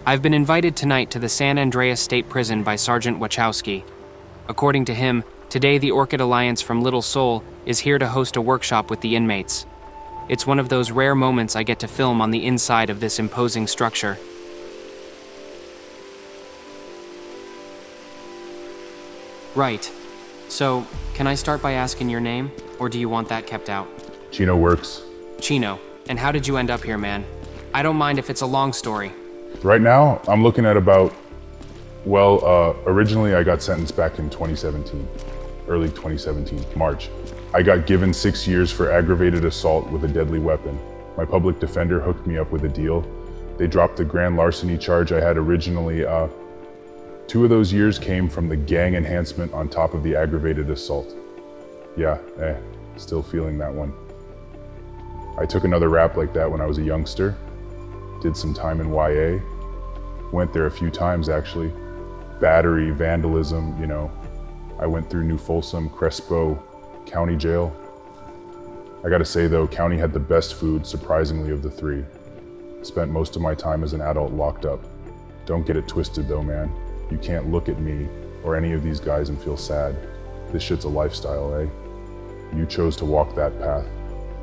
I've been invited tonight to the San Andreas State Prison by Sergeant Wachowski. According to him, today the Orchid Alliance from Little Seoul is here to host a workshop with the inmates. It's one of those rare moments I get to film on the inside of this imposing structure. Right. So, can I start by asking your name, or do you want that kept out? Chino works. Chino, and how did you end up here, man? I don't mind if it's a long story. Right now, I'm looking at originally I got sentenced back in 2017, early 2017, March. I got given 6 years for aggravated assault with a deadly weapon. My public defender hooked me up with a deal. They dropped the grand larceny charge I had originally. 2 of those years came from the gang enhancement on top of the aggravated assault. Yeah, still feeling that one. I took another rap like that when I was a youngster. Did some time in YA. Went there a few times actually. Battery, vandalism, I went through New Folsom, Crespo, County Jail. I gotta say though, County had the best food, surprisingly, of the 3. Spent most of my time as an adult locked up. Don't get it twisted though, man. You can't look at me or any of these guys and feel sad. This shit's a lifestyle, eh? You chose to walk that path.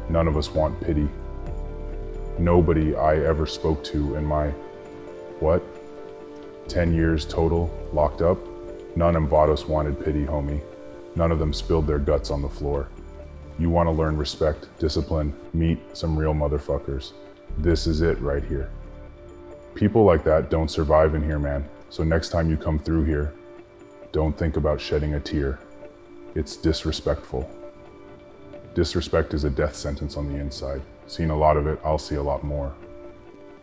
None of us want pity. Nobody I ever spoke to in my, 10 years total, locked up? None of Vados wanted pity, homie. None of them spilled their guts on the floor. You want to learn respect, discipline, meet some real motherfuckers. This is it right here. People like that don't survive in here, man. So next time you come through here, don't think about shedding a tear. It's disrespectful. Disrespect is a death sentence on the inside. Seen a lot of it, I'll see a lot more.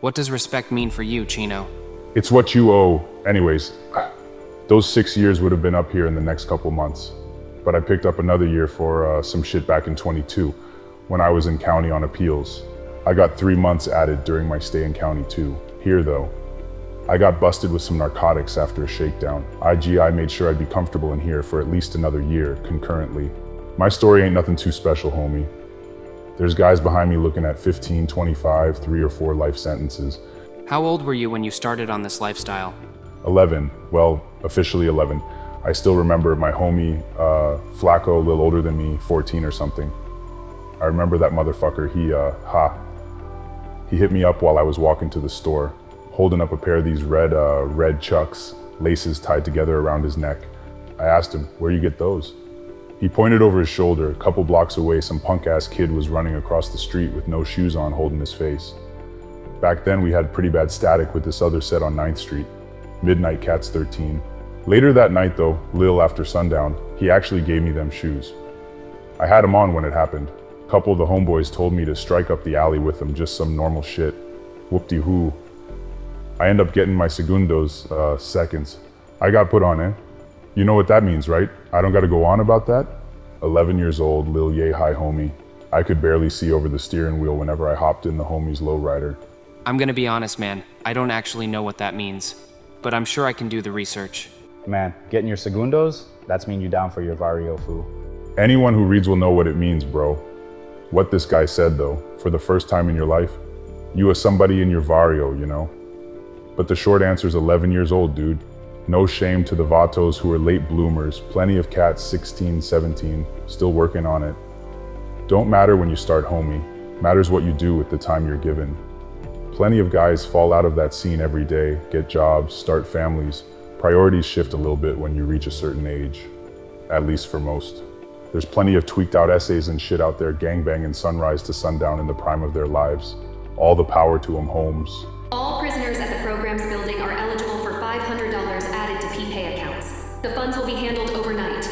What does respect mean for you, Chino? It's what you owe. Anyways, those 6 years would have been up here in the next couple months. But I picked up another year for some shit back in 22 when I was in county on appeals. I got 3 months added during my stay in county too. Here though, I got busted with some narcotics after a shakedown. IGI made sure I'd be comfortable in here for at least another year concurrently. My story ain't nothing too special, homie. There's guys behind me looking at 15, 25, 3 or 4 life sentences. How old were you when you started on this lifestyle? 11, well, officially 11. I still remember my homie, Flacco, a little older than me, 14 or something. I remember that motherfucker, he hit me up while I was walking to the store, holding up a pair of these red Chucks, laces tied together around his neck. I asked him, where you get those? He pointed over his shoulder. A couple blocks away, some punk-ass kid was running across the street with no shoes on, holding his face. Back then, we had pretty bad static with this other set on 9th Street. Midnight Cats 13. Later that night though, little after sundown, he actually gave me them shoes. I had them on when it happened. A couple of the homeboys told me to strike up the alley with them, just some normal shit. Whoop-de-hoo. I end up getting my segundos, seconds. I got put on, eh? You know what that means, right? I don't gotta go on about that? 11 years old, lil yay high homie. I could barely see over the steering wheel whenever I hopped in the homie's lowrider. I'm gonna be honest, man. I don't actually know what that means, but I'm sure I can do the research. Man, getting your segundos? That's mean you down for your vario foo. Anyone who reads will know what it means, bro. What this guy said though, for the first time in your life, you are somebody in your vario, But the short answer is 11 years old, dude. No shame to the Vatos who are late bloomers, plenty of cats 16, 17, still working on it. Don't matter when you start, homie. Matters what you do with the time you're given. Plenty of guys fall out of that scene every day, get jobs, start families. Priorities shift a little bit when you reach a certain age, at least for most. There's plenty of tweaked out essays and shit out there gangbanging sunrise to sundown in the prime of their lives. All the power to them, Holmes. All prisoners at the program's building are eligible for $500 added to PPay accounts. The funds will be handled overnight.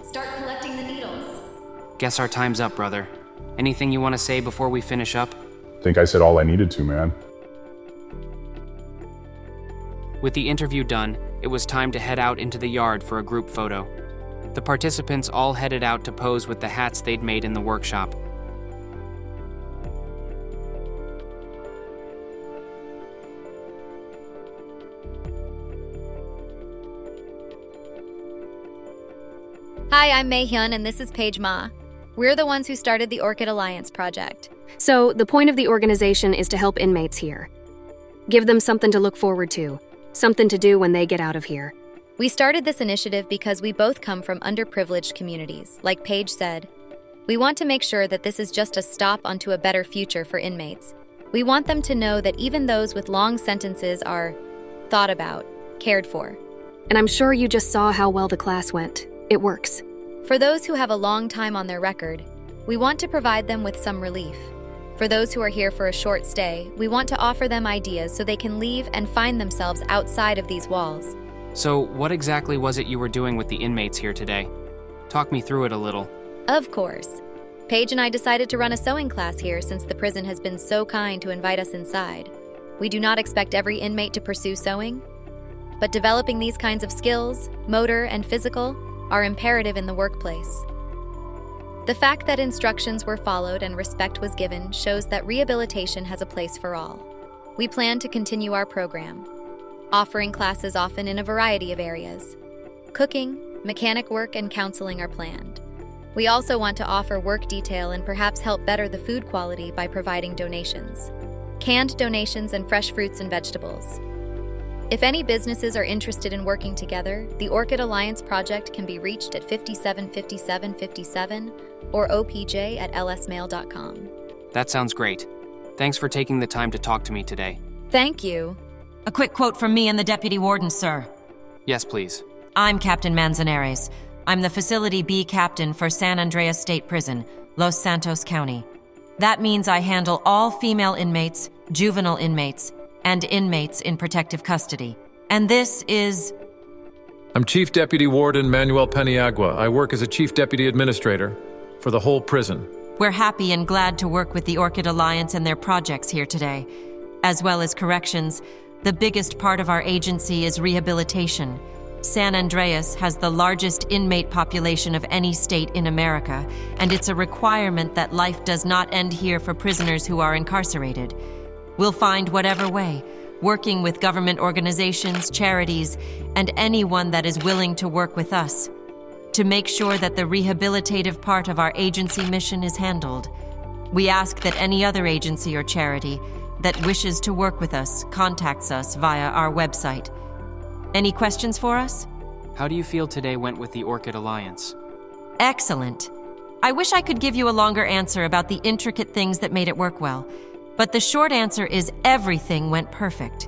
Start collecting the needles. Guess our time's up, brother. Anything you want to say before we finish up? Think I said all I needed to, man. With the interview done, it was time to head out into the yard for a group photo. The participants all headed out to pose with the hats they'd made in the workshop. Hi, I'm Mei Hyun, and this is Paige Ma. We're the ones who started the Orchid Alliance project. So, the point of the organization is to help inmates here. Give them something to look forward to, something to do when they get out of here. We started this initiative because we both come from underprivileged communities. Like Paige said, we want to make sure that this is just a stop onto a better future for inmates. We want them to know that even those with long sentences are thought about, cared for. And I'm sure you just saw how well the class went. It works. For those who have a long time on their record, we want to provide them with some relief. For those who are here for a short stay, we want to offer them ideas so they can leave and find themselves outside of these walls. So, what exactly was it you were doing with the inmates here today? Talk me through it a little. Of course. Paige and I decided to run a sewing class here since the prison has been so kind to invite us inside. We do not expect every inmate to pursue sewing, but developing these kinds of skills, motor and physical, are imperative in the workplace. The fact that instructions were followed and respect was given shows that rehabilitation has a place for all. We plan to continue our program, offering classes often in a variety of areas. Cooking, mechanic work, and counseling are planned. We also want to offer work detail and perhaps help better the food quality by providing donations. Canned donations and fresh fruits and vegetables. If any businesses are interested in working together, the Orchid Alliance project can be reached at 575757 or opj@lsmail.com. That sounds great. Thanks for taking the time to talk to me today. Thank you. A quick quote from me and the Deputy Warden, sir. Yes, please. I'm Captain Manzanares. I'm the Facility B Captain for San Andreas State Prison, Los Santos County. That means I handle all female inmates, juvenile inmates, and inmates in protective custody. And this is... I'm Chief Deputy Warden Manuel Paniagua. I work as a Chief Deputy Administrator for the whole prison. We're happy and glad to work with the Orchid Alliance and their projects here today. As well as corrections, the biggest part of our agency is rehabilitation. San Andreas has the largest inmate population of any state in America, and it's a requirement that life does not end here for prisoners who are incarcerated. We'll find whatever way, working with government organizations, charities, and anyone that is willing to work with us, to make sure that the rehabilitative part of our agency mission is handled. We ask that any other agency or charity that wishes to work with us contacts us via our website. Any questions for us? How do you feel today went with the Orchid Alliance? Excellent. I wish I could give you a longer answer about the intricate things that made it work well, but the short answer is everything went perfect.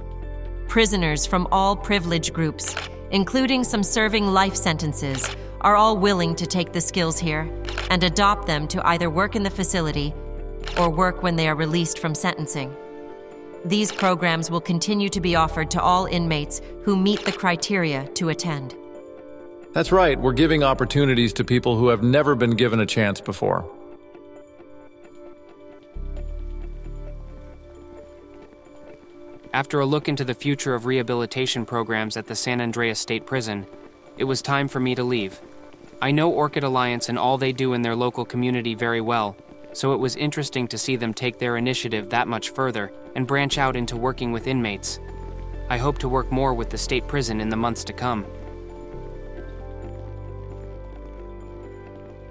Prisoners from all privilege groups, including some serving life sentences, are all willing to take the skills here and adopt them to either work in the facility or work when they are released from sentencing. These programs will continue to be offered to all inmates who meet the criteria to attend. That's right, we're giving opportunities to people who have never been given a chance before. After a look into the future of rehabilitation programs at the San Andreas State Prison, it was time for me to leave. I know Orchid Alliance and all they do in their local community very well, so it was interesting to see them take their initiative that much further and branch out into working with inmates. I hope to work more with the state prison in the months to come.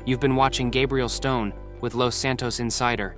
You've been watching Gabriel Stone with Los Santos Insider.